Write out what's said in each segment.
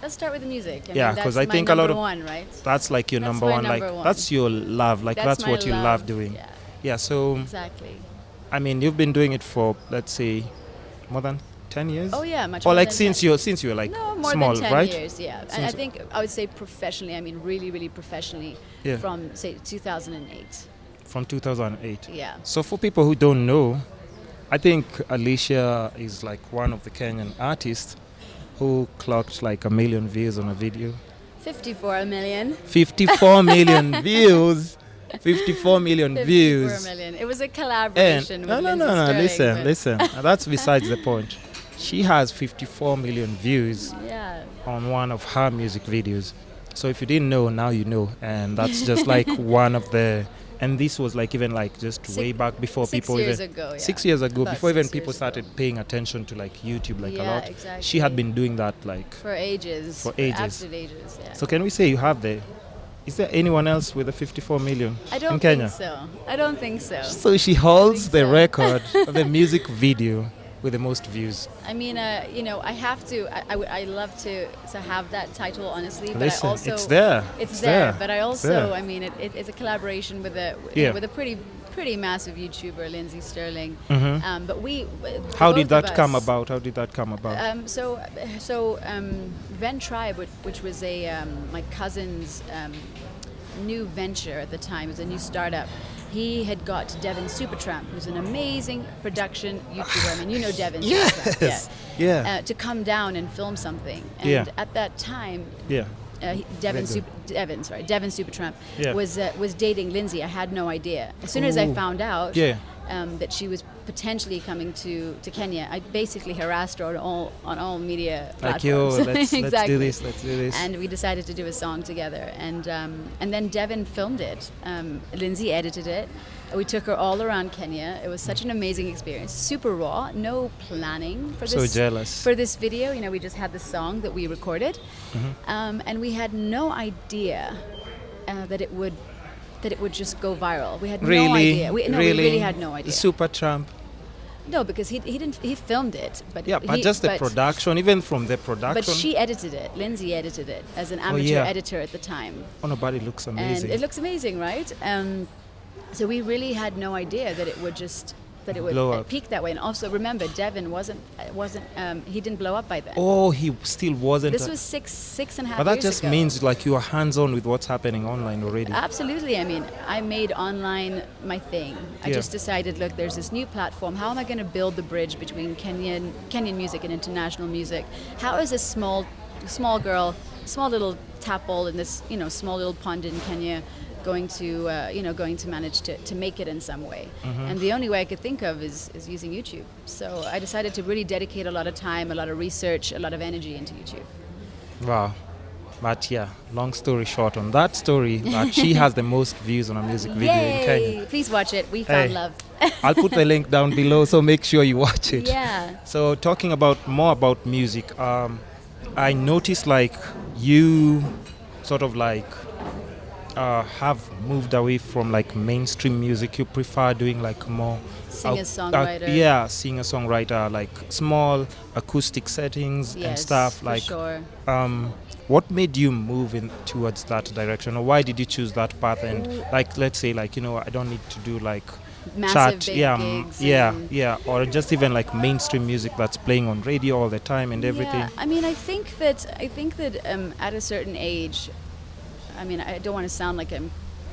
Let's start with the music. Yeah, because I think a lot of one, right? that's like your That's number my one. number Like one. that's your love. Like that's my what you love doing. Yeah, Yeah. So exactly. I mean, you've been doing it for, let's say, more than 10 years. Oh yeah, much or more like than since 10. you're like No, more small, than 10 right? years, yeah. And I think I would say professionally, I mean really, really professionally, Yeah. from say 2008. From 2008. Yeah. So for people who don't know, I think Alisha is like one of the Kenyan artists who clocked like 1 million views on a video. 54 million. 54 million views. 54 million 54 views. million. It was a collaboration with Lindsay Sterling, listen. That's besides the point. She has 54 million views Yeah. on one of her music videos. So if you didn't know, now you know. And that's just like one of the... And this was like even like just way back before people 6 years even... ago, yeah. 6 years ago, About before even 6 people years started ago. paying attention to like YouTube like a Yeah, lot. exactly. She had been doing that like... For ages. For ages. Absolute ages, yeah. So can we say you have the... Is there anyone else with a 54 million I don't in Kenya? think so. I don't think so. So she holds the so. record of the music video with the most views. I mean, you know, I have to. I love to have that title, honestly. But Listen, I also it's there. It's there. But I It's also, there. I mean, it's a collaboration with a Yeah. with a pretty massive YouTuber, Lindsay Sterling. Mhm. But we. How both did that of come us- about? How did that come about? So Ven Tribe, which was my cousin's new venture at the time, it was a new startup. He had got Devin Supertramp, who's an amazing production YouTuber. I mean, you know Devin. Supertramp, Yes. Yeah. to come down and film something. And Yeah. at that time, Yeah. Devin Very good. Supertramp Yeah. was dating Lindsay. I had no idea. As soon as I Ooh. found out Yeah. that she was potentially coming to Kenya, I basically harassed her on all media Like, yo, platforms. let's Exactly. do this. Let's do this. And we decided to do a song together, and then Devin filmed it. Lindsay edited it. We took her all around Kenya. It was such an amazing experience. Super raw, no planning for So this. jealous. For this video, you know, we just had the song that we recorded, and we had no idea that it would just go viral. We had no idea. We really had no idea. Super Trump. No, because he filmed it, but Yeah, but just the production, even from the production. But she edited it. Lindsay edited it as an amateur editor at the time. Oh no, but it looks amazing. And it looks amazing, right? So we really had no idea that it would Blow up. peak that way. And also remember, Devin wasn't he didn't blow up by then. Oh, he still wasn't. This was six and a half But that years just ago. means like you are hands-on with what's happening online already. Absolutely. I mean, I made online my thing. I Yeah. just decided, look, there's this new platform. How am I going to build the bridge between Kenyan music and international music? How is this small girl, small little tadpole in this, you know, small little pond in Kenya going to manage to make it in some way? And the only way I could think of is using YouTube. So I decided to really dedicate a lot of time, a lot of research, a lot of energy into YouTube. Wow. But yeah, long story short, on that story, that she has the most views on a music video in Kenya. Please watch it. We found Hey. love. I'll put the link down below, so make sure you watch it. Yeah. So talking more about music, I noticed like you sort of like have moved away from like mainstream music. You prefer doing like more Singer-songwriter. Singer-songwriter, like small acoustic settings and Yes, stuff. for Like, sure. what made you move in towards that direction, or why did you choose that path? And like, let's say, like, you know, I don't need to do like Massive big gigs and- or just even like mainstream music that's playing on radio all the time and everything. Yeah, I mean, I think that at a certain age, I mean, I don't want to sound like I'm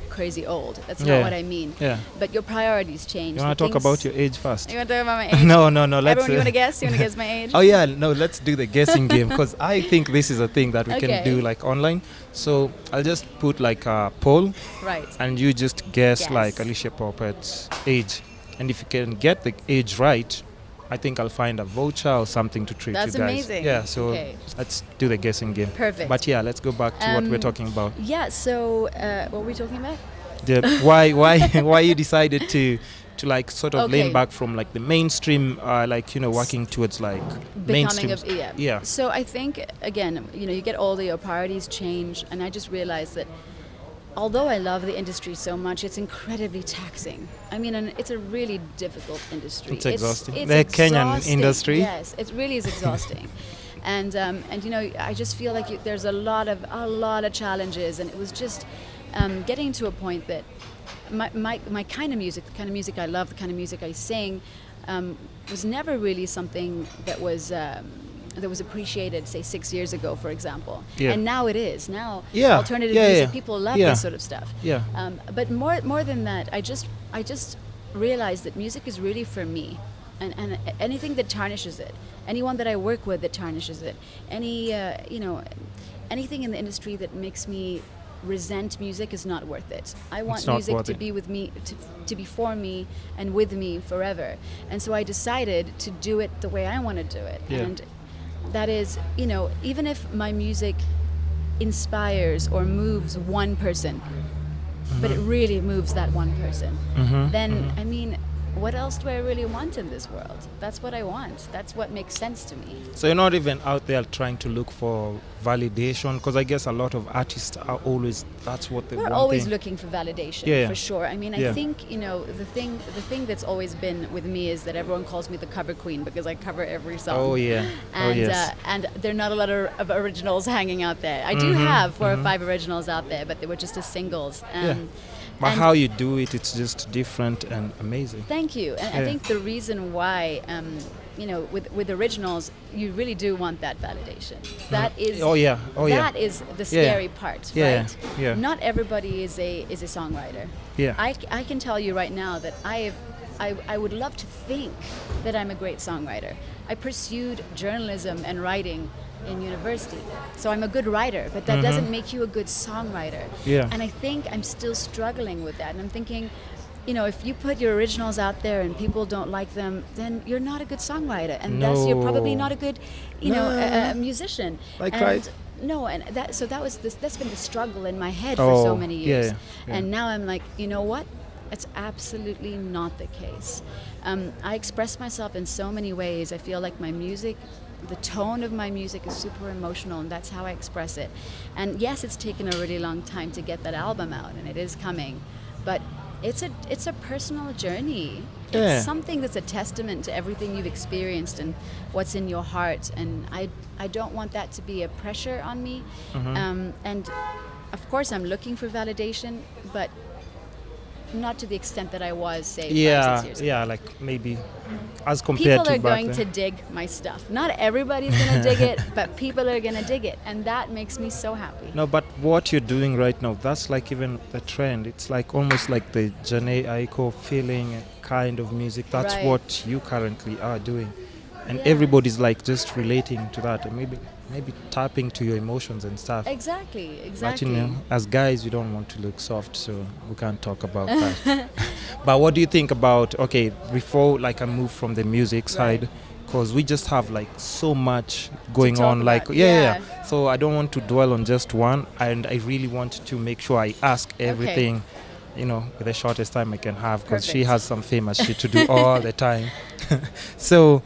crazy old. That's Yeah. not what I mean. Yeah. But your priorities change. You want The to talk things- about your age first? You want to talk about my age? No. Let's. Everyone, you want to guess? You want to guess my age? Oh yeah, no. Let's do the guessing game, because I think this is a thing that we Okay. can do like online. So I'll just put like a poll, Right. and you just guess Guess. like Alisha Popat's age, and if you can get the age right, I think I'll find a voucher or something to treat That's you guys. amazing. Yeah. So Okay. let's do the guessing game. Perfect. But yeah, let's go back to what we're Um, talking about. Yeah. So what were we talking about? Why you decided to like sort of Okay. lean back from like the mainstream, like, you know, working towards like mainstream. Becoming Yeah. So I think, again, you know, you get older, your priorities change, and I just realized that although I love the industry so much, it's incredibly taxing. I mean, and it's a really difficult industry. It's exhausting. It's The Kenyan exhausting. industry. Yes, it really is exhausting. And you know, I just feel like there's a lot of challenges, and it was just getting to a point that my kind of music, the kind of music I love, the kind of music I sing, was never really something that was appreciated, say 6 years ago, for example. Yeah. And now it is. Now Yeah. alternative Yeah, music, yeah. people love Yeah. this sort of stuff. Yeah. But more than that, I just realized that music is really for me. And anything that tarnishes it, anyone that I work with that tarnishes it, anything in the industry that makes me resent music is not worth it. I want music to be with me, to be for me and with me forever. And so I decided to do it the way I want to do it. Yeah. And that is, you know, even if my music inspires or moves one person, but it really moves that one person, then, I mean, what else do I really want in this world? That's what I want. That's what makes sense to me. So you're not even out there trying to look for validation, because I guess a lot of artists are always, that's what they want. We're always looking for validation, Yeah. for sure. I mean, I Yeah. think, you know, the thing that's always been with me is that everyone calls me the cover queen because I cover every song. Oh yeah. And, yes. And there are not a lot of originals hanging out there. I do have 4 or 5 originals out there, but they were just as singles. But and how you do it, it's just different and amazing. Thank you. And I think the reason why, you know, with originals, you really do want that validation. That is. That is the scary part, right? Yeah. Not everybody is a songwriter. Yeah. I can tell you right now that I would love to think that I'm a great songwriter. I pursued journalism and writing in university, so I'm a good writer, but that doesn't make you a good songwriter. Yeah. And I think I'm still struggling with that, and I'm thinking, you know, if you put your originals out there and people don't like them, then you're not a good songwriter, and thus you're probably not a good, musician. Right. No, and that's been the struggle in my head for so many years. Yeah. And now I'm like, you know what? It's absolutely not the case. I express myself in so many ways. I feel like my music, the tone of my music is super emotional, and that's how I express it. And yes, it's taken a really long time to get that album out, and it is coming, but it's a personal journey. Yeah. It's something that's a testament to everything you've experienced and what's in your heart, and I don't want that to be a pressure on me. And of course I'm looking for validation, but not to the extent that I was, say, 5 or 6 years ago. Yeah, like maybe as compared people to are back going then. to dig my stuff. Not everybody's going to dig it, but people are going to dig it, and that makes me so happy. No, but what you're doing right now, that's like even the trend. It's like almost like the Janae Aiko feeling kind of music. That's Right. what you currently are doing. And Yeah. everybody's like just relating to that, and maybe tapping to your emotions and stuff. Exactly. But you know, as guys, we don't want to look soft, so we can't talk about that. But what do you think about, okay, before like I move from the music side, because we just have like so much going talk on, like about. yeah. So I don't want to dwell on just one, and I really want to make sure I ask everything, you know, with the shortest time I can have, because she Perfect. has some famous shit to do all the time. So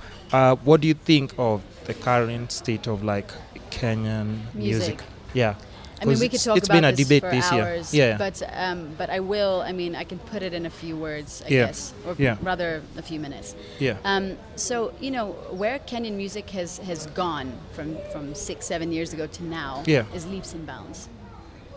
what do you think of the current state of like Kenyan music? Yeah. I mean, we could talk it's about been a this debate for this hours, year. Yeah. but I will. I mean, I can put it in a few words, I Yeah. guess, or Yeah. rather a few minutes. Yeah. So you know, where Kenyan music has gone from 6-7 years ago to now is leaps and bounds.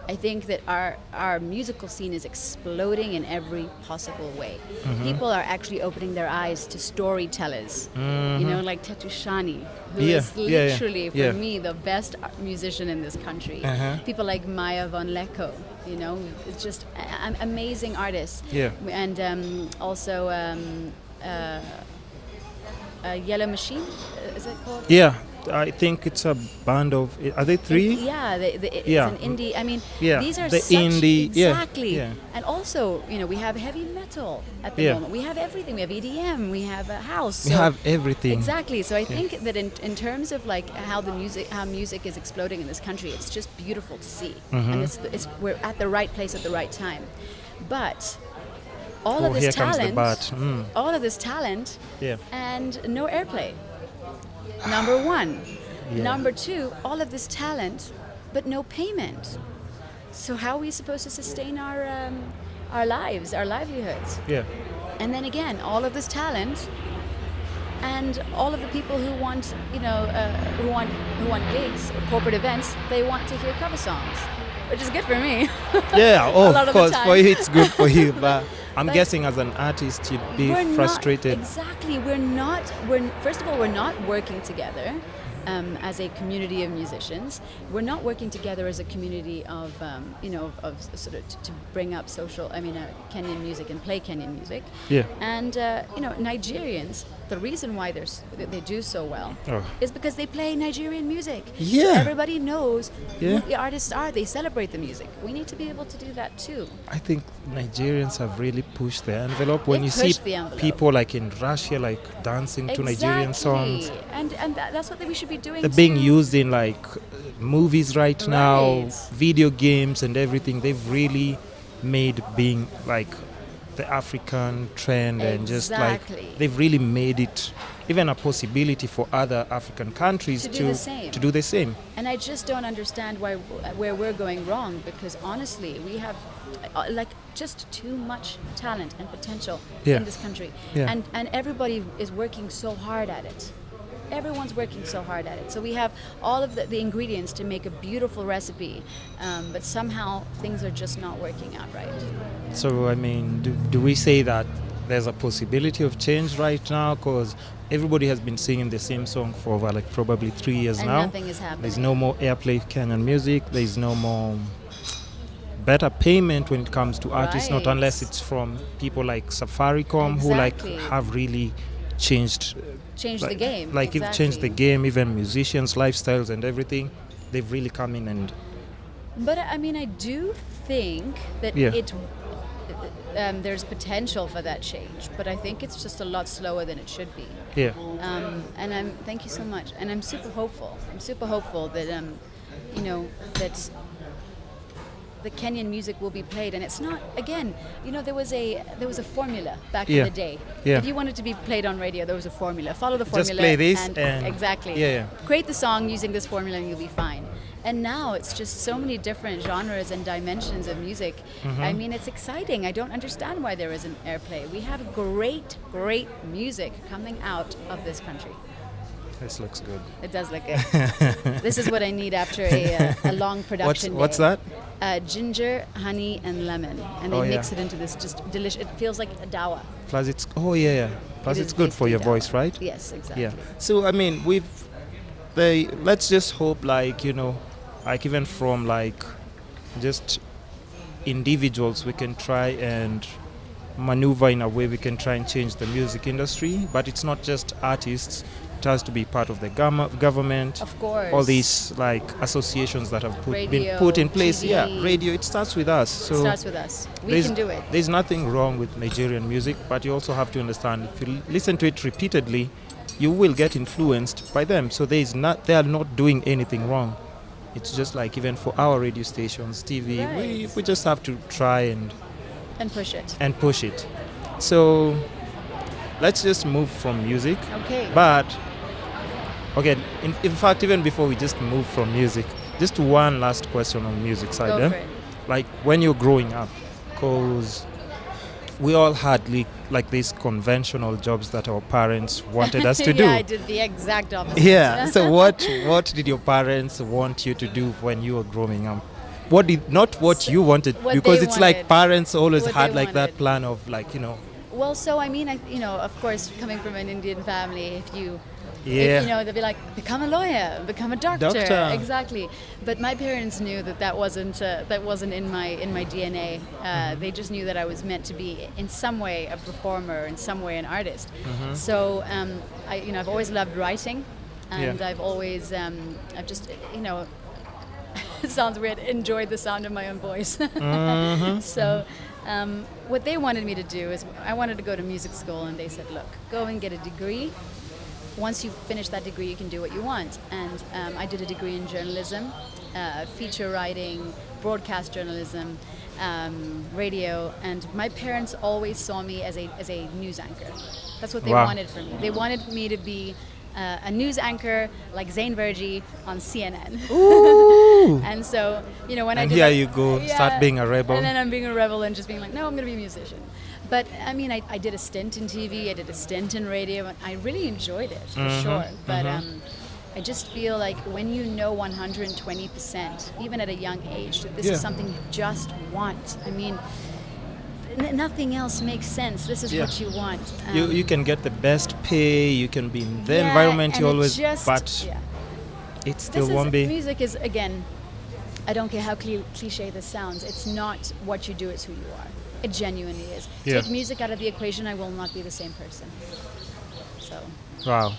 I think that our musical scene is exploding in every possible way. People are actually opening their eyes to storytellers, you know, like Tetushani, who is literally, for me, the best musician in this country. People like Maya von Lecko, you know, it's just amazing artists. Yeah. And also Yellow Machine, is it called? Yeah. I think it's a band of, are they 3? Yeah, it's an indie. I mean, these are the such indie, exactly. Yeah. And also, you know, we have heavy metal at the moment. We have everything. We have EDM. We have a house. We have everything. Exactly. So I think that in terms of like how music is exploding in this country, it's just beautiful to see, and we're at the right place at the right time. But all of this talent, and no airplay. Number one. Number two, all of this talent, but no payment. So how are we supposed to sustain our lives, our livelihoods? Yeah. And then again, all of this talent, and all of the people who want, who want gigs or corporate events, they want to hear cover songs, which is good for me. Yeah, A lot of of the course, time. for you it's good for you, but I'm But guessing as an artist you'd be We're frustrated. Not, exactly. We're first of all, we're not working together as a community of musicians. We're not working together as a community of of sort of to bring up Kenyan music and play Kenyan music. Yeah. And Nigerians, the reason why they do so well Oh. is because they play Nigerian music. Yeah. So everybody knows Yeah. who the artists are. They celebrate the music. We need to be able to do that too. I think Nigerians have really pushed the envelope when They've you see pushed the envelope. people like in Russia like dancing to Nigerian songs. And that's what we should be doing. They're being too. used in like movies right now, Right. video games and everything. They've really made being like the African trend and just like Exactly. they've really made it even a possibility for other African countries To do the same. to do the same. And I just don't understand where we're going wrong, because honestly, we have just too much talent and potential Yeah. in this country. Yeah. And everybody is working so hard at it. Everyone's working so hard at it. So we have all of the ingredients to make a beautiful recipe, but somehow things are just not working out right. So I mean, do we say that there's a possibility of change right now? Because everybody has been singing the same song for over like probably 3 years And now. nothing is happening. There's no more airplay of Kenyan music. There's no more better payment when it comes to artists, not Right. unless it's from people like Safaricom who like Exactly. have really changed Change like, the game. Like it changed the game, even musicians' lifestyles and everything. They've really come in and But I mean, I do think that Yeah. there's potential for that change, but I think it's just a lot slower than it should be. yeah. And thank you so much. And I'm super hopeful. I'm super hopeful that that the Kenyan music will be played, and it's not. Again, there was a formula back Yeah. in the day. Yeah. If you wanted to be played on radio, there was a formula. Follow the Just formula. play this and- exactly. Yeah. Create the song using this formula, and you'll be fine. And now it's just so many different genres and dimensions of music. Mm-hmm. I mean, it's exciting. I don't understand why there isn't airplay. We have great, great music coming out of this country. This looks good. It does look good. This is what I need after a long production What's day. that? Ginger, honey, and lemon. And they Oh, mix yeah. it into this just delicious. It feels like a dawa. Plus it's plus It it's is good for basically your dawa. voice, right? Yes, exactly. Yeah. So I mean, let's just hope like even from like just individuals we can try and maneuver in a way we can try and change the music industry, but it's not just artists. It has to be part of the government. Of course. All these like associations that have been Radio, put in place. TV. Yeah, radio. It starts with us. So It starts with us. We there's- can do it. There's nothing wrong with Nigerian music, but you also have to understand if you listen to it repeatedly, you will get influenced by them. So they are not doing anything wrong. It's just like even for our radio stations, TV, Right. we just have to try And push it. and push it. So let's just move from music. Okay. But okay, in fact, even before we just move from music, just one last question on music side. Go for it. Like when you're growing up, because we all had like these conventional jobs that our parents wanted us to do. Yeah, I did the exact opposite. Yeah. So what did your parents want you to do when you were growing up? Not what you wanted, What because they it's like wanted. parents always What had they like that wanted. plan of like Well, so I mean, of course, coming from an Indian family, Yeah. they'd be like, become a lawyer, become a doctor. Doctor. Exactly. But my parents knew that wasn't in my DNA. They just knew that I was meant to be in some way a performer, in some way an artist. So I've always loved writing, and Yeah. I've always I've just it sounds weird, enjoyed the sound of my own voice. So what they wanted me to do is I wanted to go to music school, and they said, look, go and get a degree. Once you finish that degree, you can do what you want. And I did a degree in journalism, feature writing, broadcast journalism, radio. And my parents always saw me as a news anchor. That's what they Wow. wanted from me. They wanted me to be a news anchor like Zain Verji on CNN. Ooh. And so, when I And did here that- you go, start being a rebel. And then I'm being a rebel and just being like, no, I'm going to be a musician. But I mean, I did a stint in TV, I did a stint in radio, and I really enjoyed it, for sure. But I just feel like when you know 120%, even at a young age, that this is something you just want. I mean, nothing else makes sense. This is what you want. You can get the best pay, you can be in the environment you always, but it still won't be. Music is, again, I don't care how cliche this sounds, it's not what you do, it's who you are. It genuinely is. Take music out of the equation, I will not be the same person. So. Wow.